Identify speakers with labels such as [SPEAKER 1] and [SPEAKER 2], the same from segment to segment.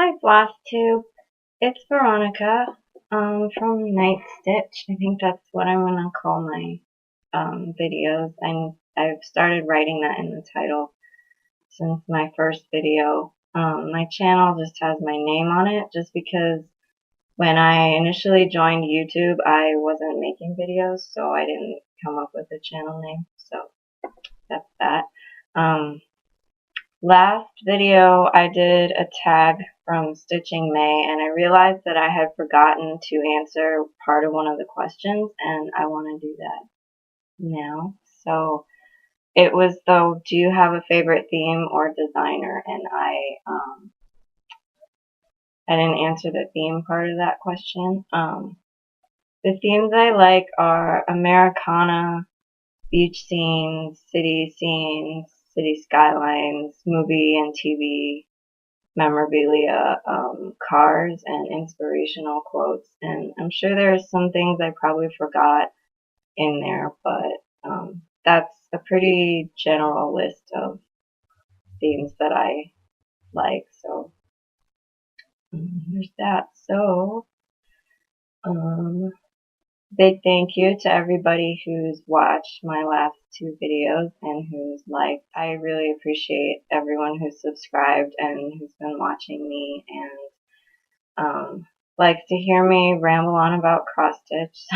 [SPEAKER 1] Hi, Flosstube. It's Veronica from Night Stitch. I think that's what I'm gonna call my videos. I've started writing that in the title since my first video. My channel just has my name on it just because when I initially joined YouTube, I wasn't making videos, so I didn't come up with a channel name. So that's that. Um, Last video I did a tag from Stitching May, and I realized that I had forgotten to answer part of one of the questions, and I want to do that now. So it was though, do you have a favorite theme or designer? And I didn't answer the theme part of that question. The themes I like are Americana, beach scenes, city skylines, movie and TV memorabilia, cars, and inspirational quotes. And I'm sure there's some things I probably forgot in there, but that's a pretty general list of themes that I like. So there's that. So big thank you to everybody who's watched my last two videos and who's liked. I really appreciate everyone who's subscribed and who's been watching me and likes to hear me ramble on about cross stitch.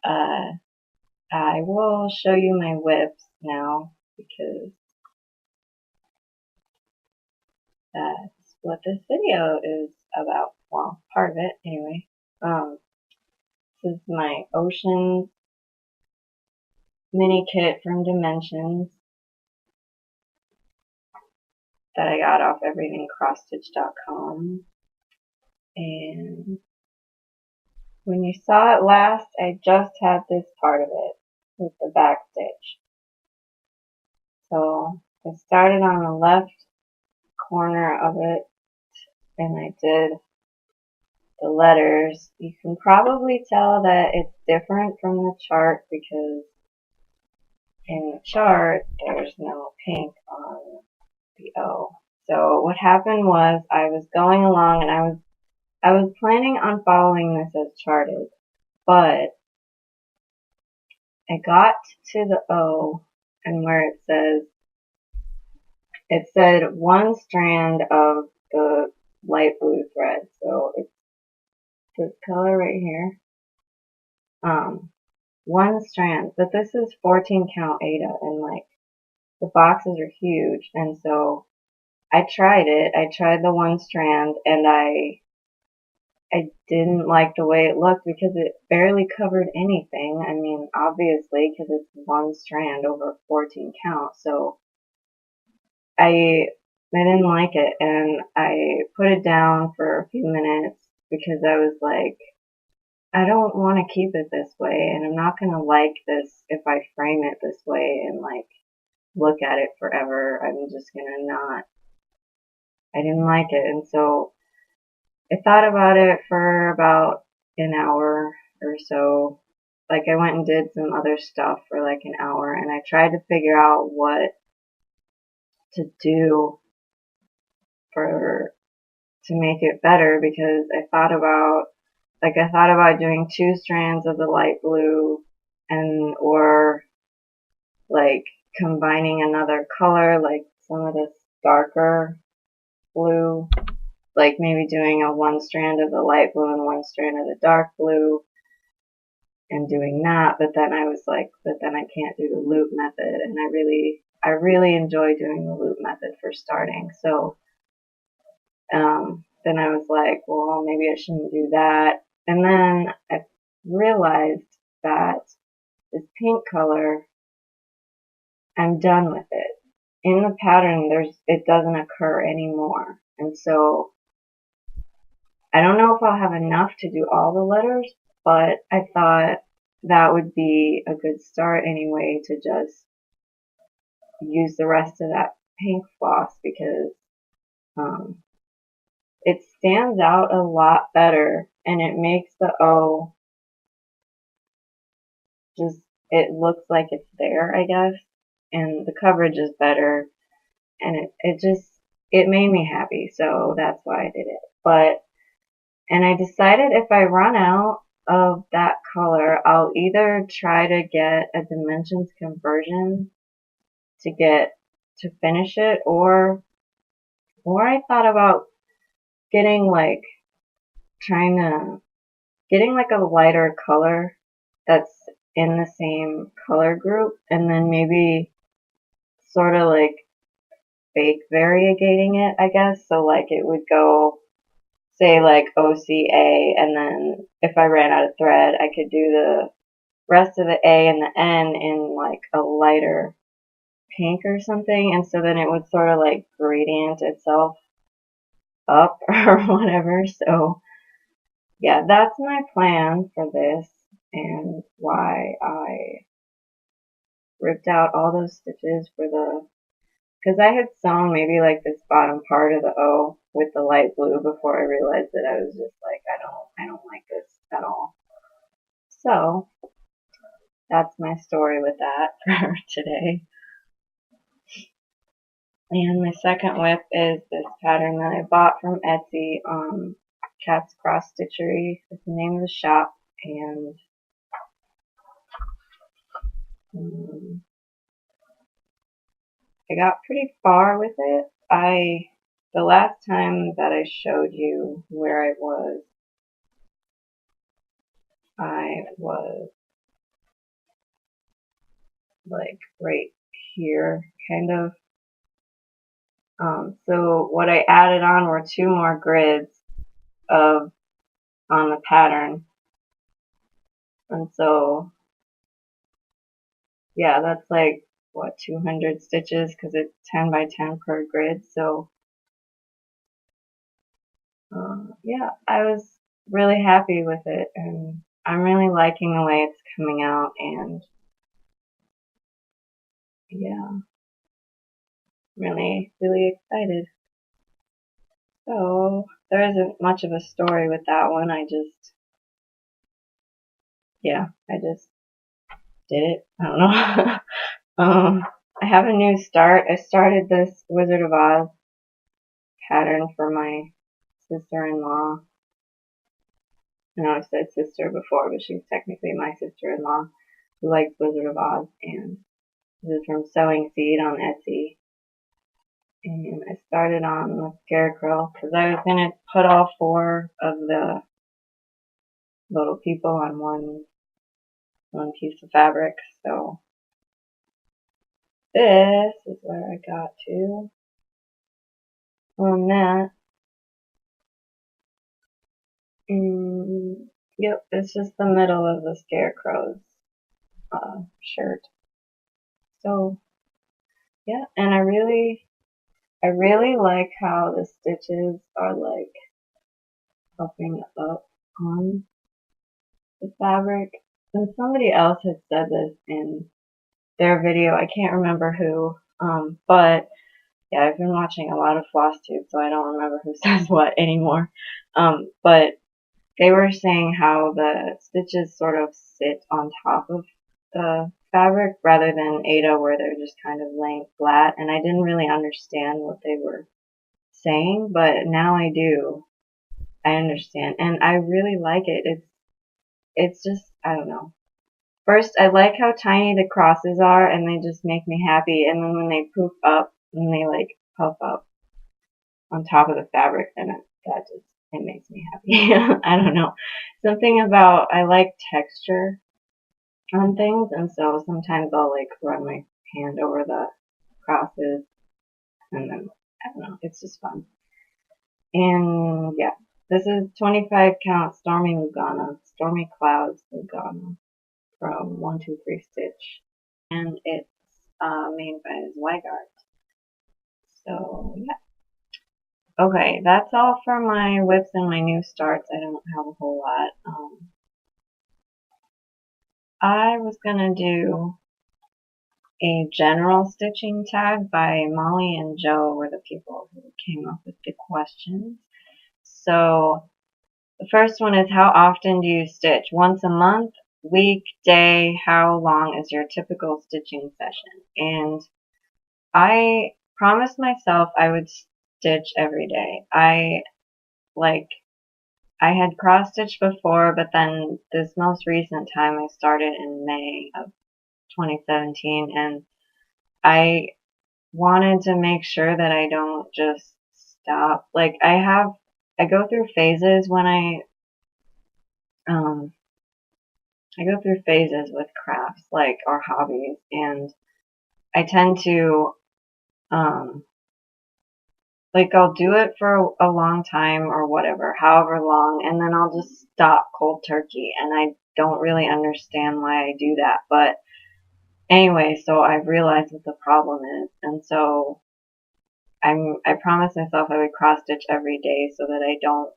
[SPEAKER 1] I will show you my whips now because that's what this video is about. Well, part of it anyway. This is my ocean mini kit from Dimensions that I got off everythingcrossstitch.com. And when you saw it last, I just had this part of it with the back stitch. So I started on the left corner of it and I did the letters. You can probably tell that it's different from the chart because in the chart there's no pink on the O. So what happened was I was going along and I was planning on following this as charted, but I got to the O and where it said one strand of the light blue thread. So it's this color right here. One strand, but this is 14 count Ada, and like the boxes are huge, and so I tried it. I tried the one strand, and I didn't like the way it looked because it barely covered anything. I mean, obviously, because it's one strand over 14 count, so I didn't like it, and I put it down for a few minutes because I was like, I don't want to keep it this way, and I'm not going to like this if I frame it this way and like look at it forever. I'm just going to not. I didn't like it, and so I thought about it for about an hour or so. Like I went and did some other stuff for like an hour, and I tried to figure out what to do to make it better because I thought about doing two strands of the light blue or like combining another color, like some of this darker blue, like maybe doing one strand of the light blue and one strand of the dark blue and doing that. But then I was like, but then I can't do the loop method, and I really enjoy doing the loop method for starting. So then I was like, well, maybe I shouldn't do that. And then I realized that this pink color, I'm done with it. In the pattern, it doesn't occur anymore. And so I don't know if I'll have enough to do all the letters, but I thought that would be a good start anyway to just use the rest of that pink floss because it stands out a lot better and it makes the O it looks like it's there, I guess, and the coverage is better, and it just it made me happy, so that's why I did it. And I decided if I run out of that color, I'll either try to get a dimensions conversion to finish it, or I thought about getting like getting like a lighter color that's in the same color group, and then maybe sort of like fake variegating it, I guess. So like it would go, say like OCA, and then if I ran out of thread, I could do the rest of the A and the N in like a lighter pink or something, and so then it would sort of like gradient itself up or whatever. So yeah, that's my plan for this, and why I ripped out all those stitches for because I had sewn maybe like this bottom part of the O with the light blue before I realized that I was just like, I don't like this at all. So that's my story with that for today. And my second whip is this pattern that I bought from Etsy. Cat's Cross Stitchery is the name of the shop, and I got pretty far with it. The last time that I showed you where I was like right here, kind of. So what I added on were 2 more grids on the pattern, and so yeah, that's like what, 200 stitches, because it's 10 by 10 per grid. So yeah, I was really happy with it, and I'm really liking the way it's coming out, and yeah, really excited. So there isn't much of a story with that one. I just did it. I don't know. I have a new start. I started this Wizard of Oz pattern for my sister-in-law. I know I've said sister before, but she's technically my sister-in-law who likes Wizard of Oz, and this is from SewingSeed on Etsy. And I started on the scarecrow because I was going to put all 4 of the little people on one piece of fabric. So this is where I got to on that. And yep, it's just the middle of the scarecrow's shirt. So yeah, and I really like how the stitches are like popping up on the fabric. And somebody else had said this in their video. I can't remember who, but yeah, I've been watching a lot of Flosstube, so I don't remember who says what anymore. But they were saying how the stitches sort of sit on top of the fabric rather than Ada, where they're just kind of laying flat. And I didn't really understand what they were saying, but now I do. I understand, and I really like it. It's just, I don't know. First, I like how tiny the crosses are, and they just make me happy. And then when they poof up and they like puff up on top of the fabric, then it makes me happy. I don't know. Something about, I like texture on things, and so sometimes I'll like run my hand over the crosses, and then I don't know. It's just fun. And yeah, this is 25 count Stormy Lugana, Stormy Clouds Lugana from 123 Stitch, and it's made by Zweigart. So yeah. Okay, that's all for my whips and my new starts. I don't have a whole lot. I was gonna do a general stitching tag by Molly and Joe were the people who came up with the questions. So the first one is, how often do you stitch? Once a month, week, day? How long is your typical stitching session? And I promised myself I would stitch every day. I had cross stitched before, but then this most recent time I started in May of 2017, and I wanted to make sure that I don't just stop. Like I go through phases when I go through phases with crafts, like, or hobbies, and I tend to, like, I'll do it for a long time or whatever, however long, and then I'll just stop cold turkey, and I don't really understand why I do that, but anyway, so I've realized what the problem is, and so I promised myself I would cross stitch every day so that I don't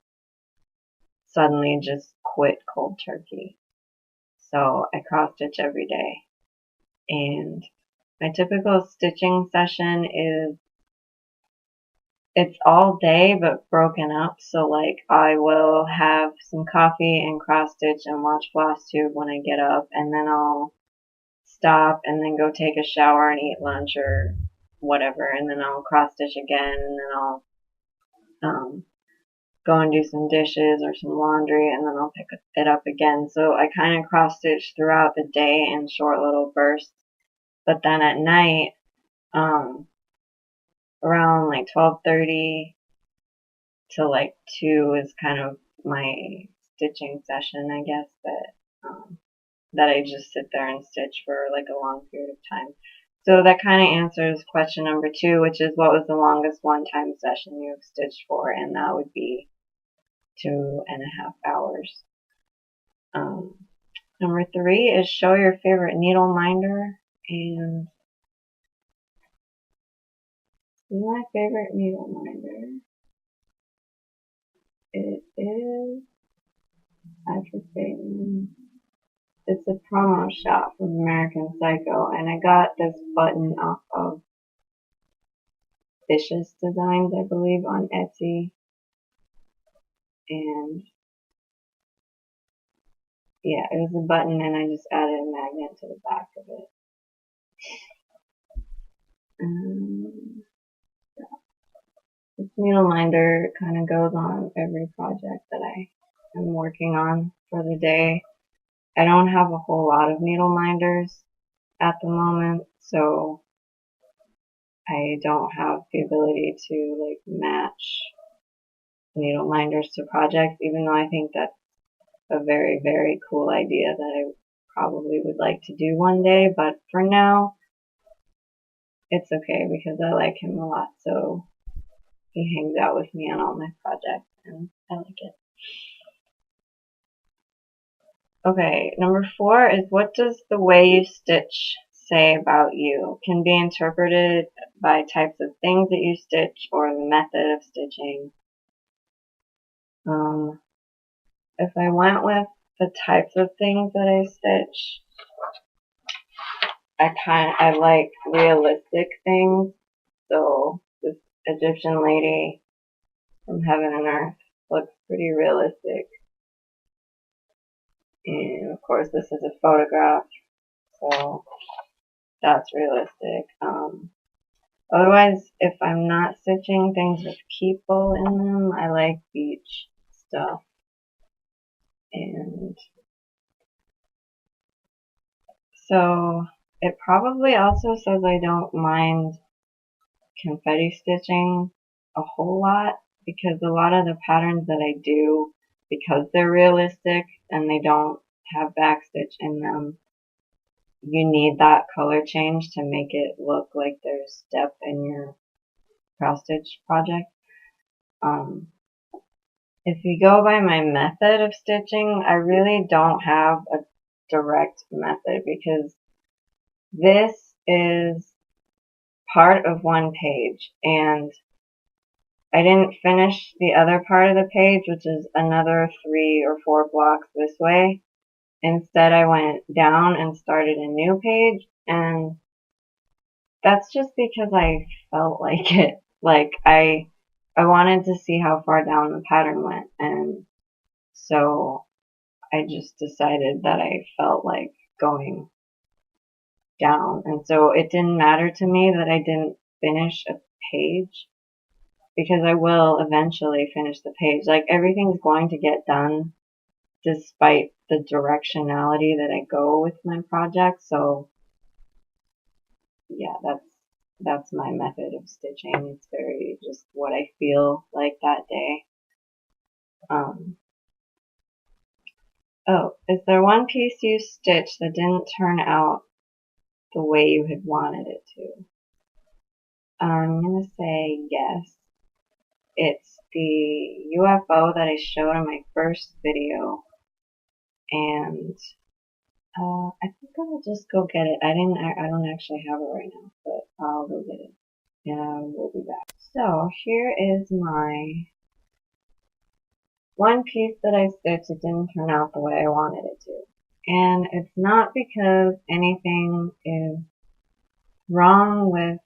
[SPEAKER 1] suddenly just quit cold turkey. So I cross stitch every day, and my typical stitching session is, it's all day but broken up. So like I will have some coffee and cross stitch and watch Flosstube when I get up, and then I'll stop and then go take a shower and eat lunch or whatever, and then I'll cross stitch again, and then I'll go and do some dishes or some laundry, and then I'll pick it up again. So I kind of cross stitch throughout the day in short little bursts. But then at night, around like 12:30 to like 2 is kind of my stitching session, I guess, that I just sit there and stitch for like a long period of time. So that kind of answers question number 2, which is what was the longest one-time session you've stitched for, and that would be 2.5 hours. Number 3 is show your favorite needle minder, and my favorite needle minder, it is, I should say, it's a promo shop from American Psycho, and I got this button off of Vicious Designs, I believe, on Etsy, and yeah, it was a button, and I just added a magnet to the back of it. This needle minder kind of goes on every project that I am working on for the day. I don't have a whole lot of needle minders at the moment, so I don't have the ability to like match needle minders to projects, even though I think that's a very, very cool idea that I probably would like to do one day, but for now, it's okay because I like him a lot, so he hangs out with me on all my projects, and I like it. Okay, number 4 is, what does the way you stitch say about you? Can be interpreted by types of things that you stitch or the method of stitching. If I went with the types of things that I stitch, I like realistic things. So this Egyptian lady from Heaven and Earth looks pretty realistic. And of course this is a photograph, so that's realistic. Otherwise, if I'm not stitching things with people in them, I like beach stuff. And so it probably also says I don't mind confetti stitching a whole lot, because a lot of the patterns that I do, because they're realistic and they don't have backstitch in them, you need that color change to make it look like there's depth in your cross stitch project. If you go by my method of stitching, I really don't have a direct method, because this is part of one page, and I didn't finish the other part of the page, which is another 3 or 4 blocks this way. Instead, I went down and started a new page, and that's just because I felt like it. Like, I wanted to see how far down the pattern went, and so I just decided that I felt like going down, and so it didn't matter to me that I didn't finish a page, because I will eventually finish the page. Like, everything's going to get done despite the directionality that I go with my project. So yeah, that's my method of stitching. It's very just what I feel like that day. Oh, is there one piece you stitched that didn't turn out the way you had wanted it to? I'm gonna say yes. It's the UFO that I showed in my first video, and I think I'll just go get it. I don't actually have it right now, but I'll go get it, and we'll be back. So here is my one piece that I stitched. It didn't turn out the way I wanted it to, and it's not because anything is wrong with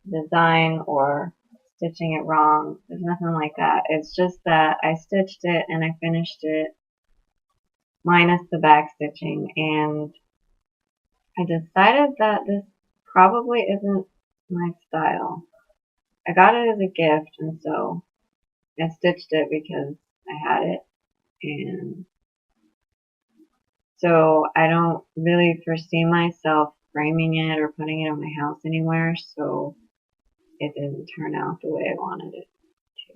[SPEAKER 1] design or stitching it wrong. There's nothing like that. It's just that I stitched it and I finished it minus the back stitching, and I decided that this probably isn't my style. I got it as a gift, and so I stitched it because I had it, and so I don't really foresee myself framing it or putting it in my house anywhere, so it didn't turn out the way I wanted it to.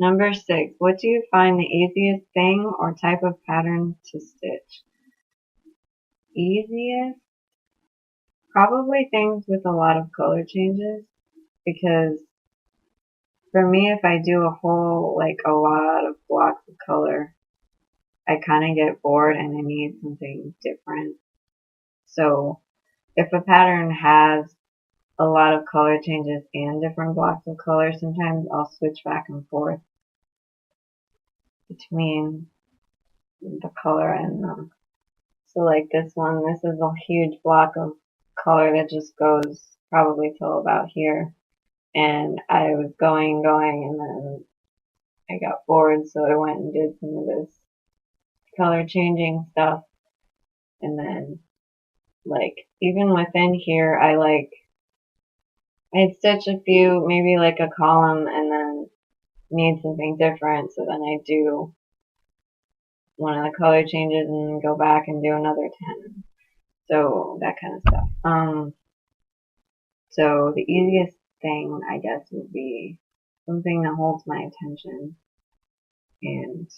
[SPEAKER 1] Number 6, what do you find the easiest thing or type of pattern to stitch? Easiest? Probably things with a lot of color changes, because for me, if I do a lot of blocks of color, I kind of get bored and I need something different. So if a pattern has a lot of color changes and different blocks of color, sometimes I'll switch back and forth between the color and them. So like this one, this is a huge block of color that just goes probably till about here. And I was going, and then I got bored, so I went and did some of this color changing stuff. And then, like, even within here, I'd stitch a few, maybe like a column, and then need something different, so then I do one of the color changes and then go back and do another 10. So that kind of stuff. So the easiest thing, I guess, would be something that holds my attention. And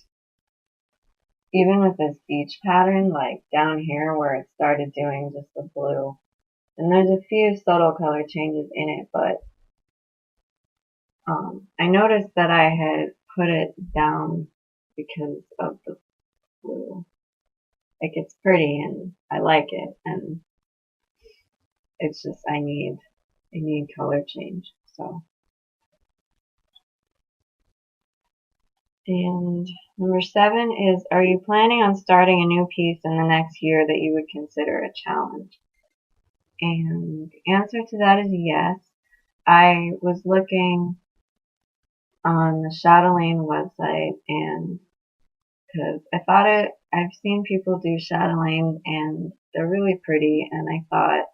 [SPEAKER 1] even with this beach pattern, like down here where it started doing just the blue, and there's a few subtle color changes in it, but I noticed that I had put it down because of the blue. Like, it's pretty and I like it, and it's just I need color change. So, and number 7 is, are you planning on starting a new piece in the next year that you would consider a challenge? And the answer to that is yes. I was looking on the chatelaine website, and because I've seen people do chatelaines and they're really pretty, and I thought,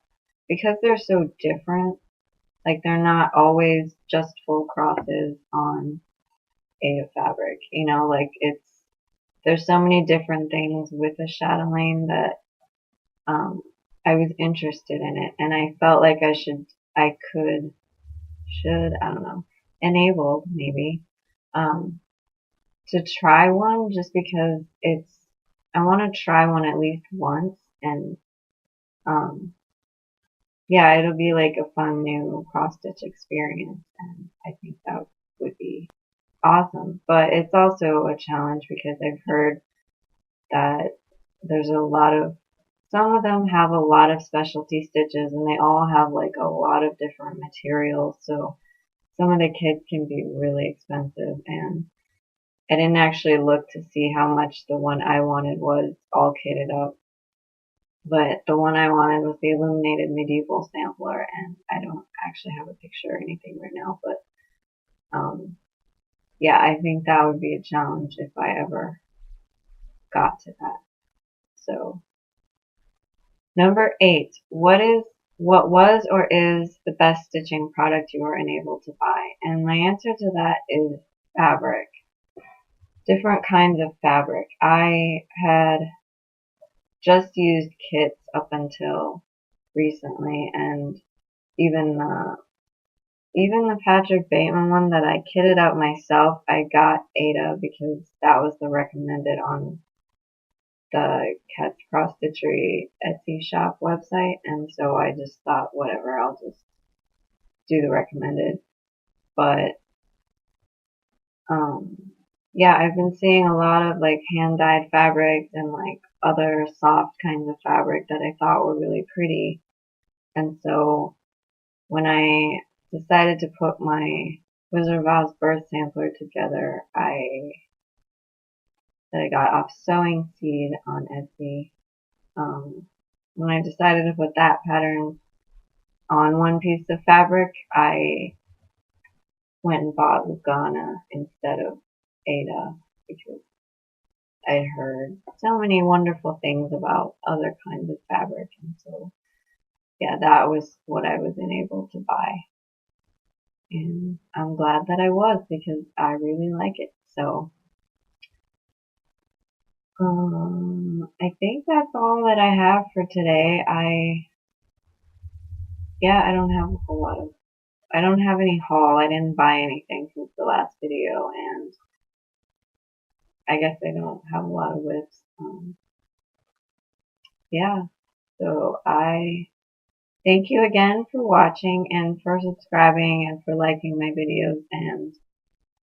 [SPEAKER 1] because they're so different, like they're not always just full crosses on a fabric, like there's so many different things with a chatelaine that I was interested in it, and I felt like I don't know, enabled maybe, to try one, just because I want to try one at least once, and yeah, it'll be like a fun new cross stitch experience, and I think that would be awesome. But it's also a challenge because I've heard that there's some of them have a lot of specialty stitches, and they all have like a lot of different materials, so some of the kits can be really expensive, and I didn't actually look to see how much the one I wanted was all kitted up. But the one I wanted was the illuminated medieval sampler, and I don't actually have a picture or anything right now, but yeah, I think that would be a challenge if I ever got to that. So, number 8, what is what was or is the best stitching product you were unable to buy? And my answer to that is fabric. Different kinds of fabric. I had just used kits up until recently, and even the Patrick Bateman one that I kitted out myself, I got Ada because that was the recommended on the Cat's Cross Stitchery Etsy shop website, and so I just thought, whatever, I'll just do the recommended. But yeah, I've been seeing a lot of like hand-dyed fabrics and like other soft kinds of fabric that I thought were really pretty. And so when I decided to put my Wizard of Oz birth sampler together, that I got off SewingSeed on Etsy. When I decided to put that pattern on one piece of fabric, I went and bought Lugana instead of Ada because I'd heard so many wonderful things about other kinds of fabric, and so yeah, that was what I was enabled to buy. And I'm glad that I was because I really like it. So I think that's all that I have for today. I don't have a whole lot of, I don't have any haul. I didn't buy anything since the last video, and I guess I don't have a lot of whips. Yeah, so I thank you again for watching and for subscribing and for liking my videos, and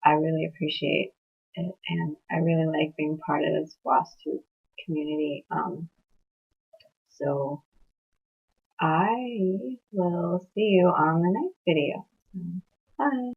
[SPEAKER 1] I really appreciate it, and I really like being part of this Flosstube community. So I will see you on the next video. Bye.